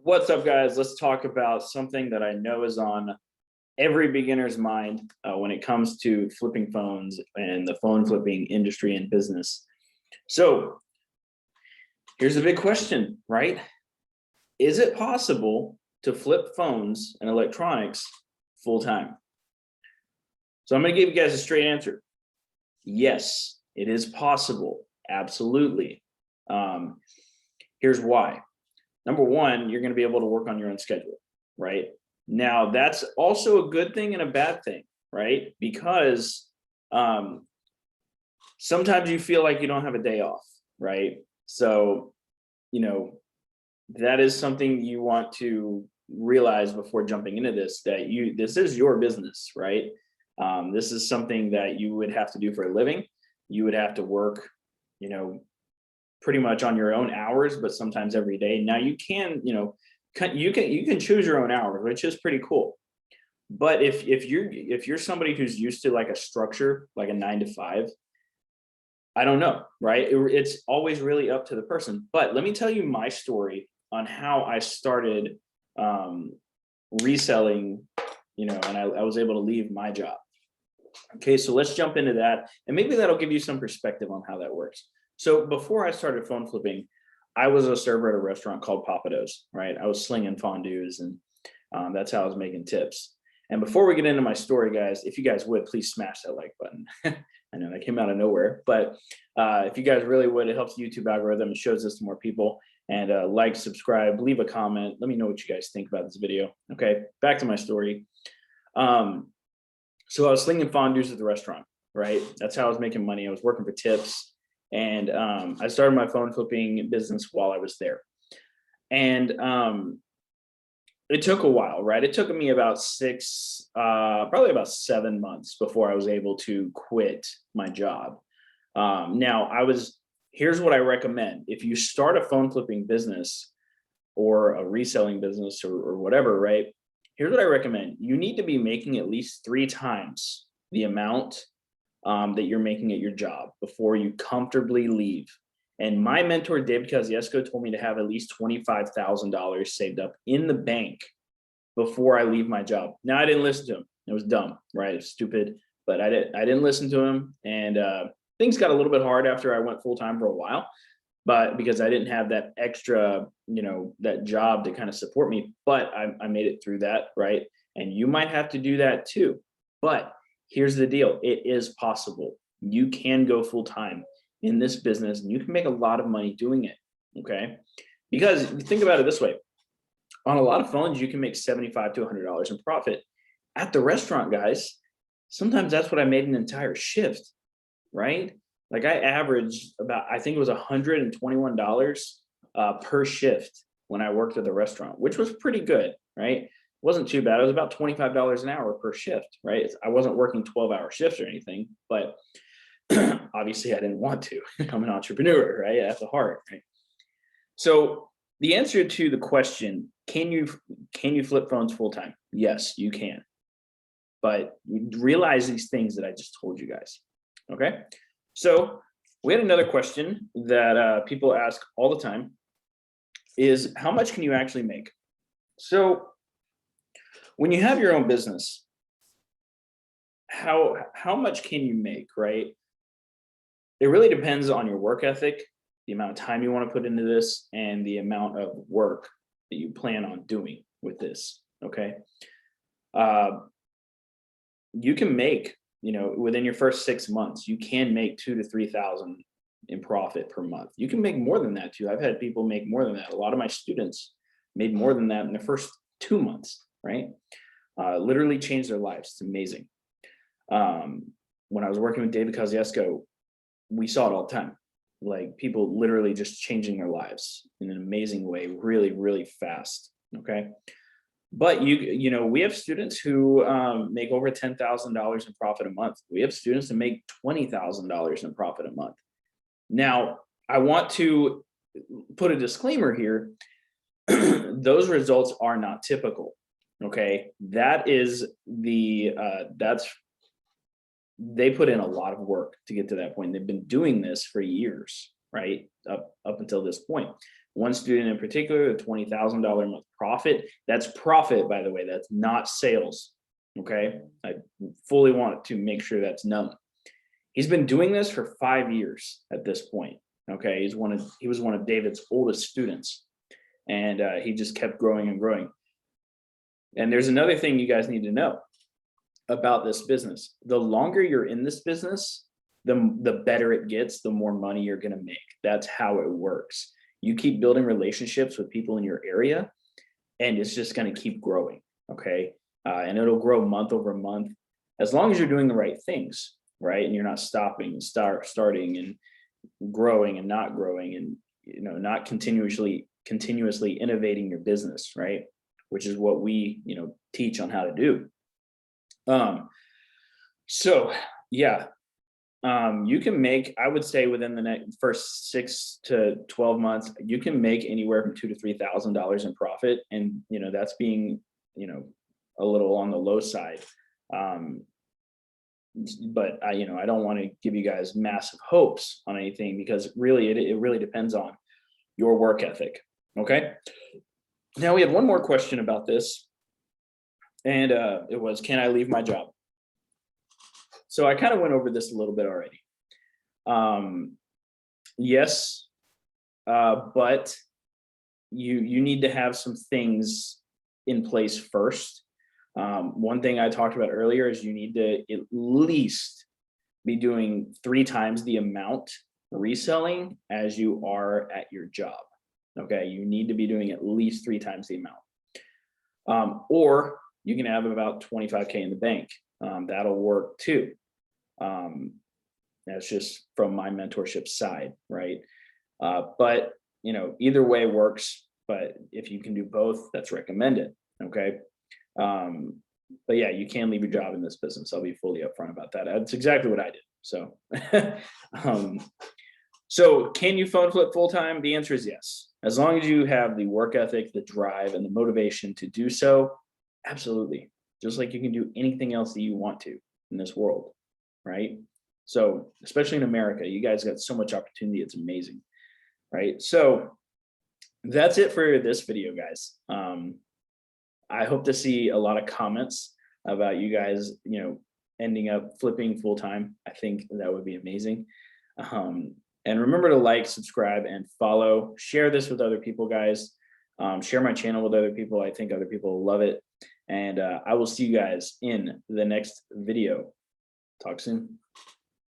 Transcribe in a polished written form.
What's up, guys? Let's talk about something that I know is on every beginner's mind when it comes to flipping phones and the phone flipping industry and business. So here's the big question, right? Is it possible to flip phones and electronics full time? So I'm going to give you guys a straight answer. Yes, it is possible. Absolutely. Here's why. Number one, you're going to be able to work on your own schedule, right? Now, that's also a good thing and a bad thing, right? Because sometimes you feel like you don't have a day off, right? So, that is something you want to realize before jumping into this, that this is your business, right? This is something that you would have to do for a living. You would have to work, pretty much on your own hours, but sometimes every day. Now you can, you can choose your own hours, which is pretty cool. But if you're somebody who's used to like a structure, like a 9 to 5, I don't know, right? It's always really up to the person. But let me tell you my story on how I started reselling, and I was able to leave my job. Okay, so let's jump into that, and maybe that'll give you some perspective on how that works. So before I started phone flipping, I was a server at a restaurant called Papados, right? I was slinging fondues, and that's how I was making tips. And before we get into my story, guys, if you guys would, please smash that like button. I know that came out of nowhere, but if you guys really would, it helps the YouTube algorithm. It shows this to more people. And like, subscribe, leave a comment. Let me know what you guys think about this video. Okay, back to my story. So I was slinging fondues at the restaurant, right? That's how I was making money. I was working for tips. And I started my phone flipping business while I was there. And it took a while, right? It took me about probably about 7 months before I was able to quit my job. Here's what I recommend. If you start a phone flipping business or a reselling business or whatever, right? Here's what I recommend. You need to be making at least 3 times the amount that you're making at your job before you comfortably leave. And my mentor, David Kosciuszko, told me to have at least $25,000 saved up in the bank before I leave my job. Now, I didn't listen to him. It was dumb, right? It was stupid, but I didn't listen to him. And things got a little bit hard after I went full-time for a while, but because I didn't have that extra, that job to kind of support me, but I made it through that, right? And you might have to do that too. But here's the deal. It is possible. You can go full-time in this business and you can make a lot of money doing it, okay? Because think about it this way. On a lot of phones, you can make $75 to $100 in profit. At the restaurant, guys, sometimes that's what I made an entire shift, right? Like I averaged about, I think it was $121 per shift when I worked at the restaurant, which was pretty good, right? It wasn't too bad. It was about $25 an hour per shift, right? I wasn't working 12-hour shifts or anything, but obviously I didn't want to. I'm an entrepreneur, right? That's the heart, right? So the answer to the question, can you flip phones full time? Yes, you can. But realize these things that I just told you guys, okay? So we had another question that people ask all the time is, how much can you actually make? So when you have your own business, how much can you make, right? It really depends on your work ethic, the amount of time you want to put into this, and the amount of work that you plan on doing with this, okay? You can make, within your first 6 months, you can make 2,000 to 3,000 in profit per month. You can make more than that too. I've had people make more than that. A lot of my students made more than that in the first 2 months, right? Literally changed their lives. It's amazing. When I was working with David Kosciuszko, we saw it all the time. Like people literally just changing their lives in an amazing way, really, really fast. Okay. But we have students who make over $10,000 in profit a month. We have students that make $20,000 in profit a month. Now, I want to put a disclaimer here. Those results are not typical. Okay. That is they put in a lot of work to get to that point. They've been doing this for years, right? Up until this point. one student in particular, the $20,000 a month profit, that's profit, by the way, that's not sales. Okay. I fully want to make sure that's known. He's been doing this for 5 years at this point. Okay. He was one of David's oldest students, and he just kept growing and growing. And there's another thing you guys need to know about this business. The longer you're in this business, the better it gets, the more money you're going to make. That's how it works. You keep building relationships with people in your area, and it's just going to keep growing. Okay. And it'll grow month over month, as long as you're doing the right things, right? And you're not starting and growing and not growing, and not continuously innovating your business, right? Which is what we teach on how to do. So yeah, you can make, I would say, within the first 6 to 12 months, you can make anywhere from $2,000 to $3,000 in profit, and that's being a little on the low side. But I don't want to give you guys massive hopes on anything, because really it really depends on your work ethic. Okay. Now we have one more question about this, and it was, can I leave my job? So I kind of went over this a little bit already. Yes, but you need to have some things in place first. One thing I talked about earlier is you need to at least be doing 3 times the amount reselling as you are at your job. Okay, you need to be doing at least 3 times the amount. Or you can have about 25K in the bank. That'll work too. That's just from my mentorship side, right? But either way works. But if you can do both, that's recommended. Okay. But yeah, you can leave your job in this business. I'll be fully upfront about that. That's exactly what I did. So, so can you phone flip full time? The answer is yes. As long as you have the work ethic, the drive, and the motivation to do so, absolutely. Just like you can do anything else that you want to in this world, right? So, especially in America, you guys got so much opportunity. It's amazing, right? So that's it for this video, guys. I hope to see a lot of comments about you guys, ending up flipping full time. I think that would be amazing. And remember to like, subscribe, and follow. Share this with other people, guys. Share my channel with other people. I think other people will love it. And I will see you guys in the next video. Talk soon.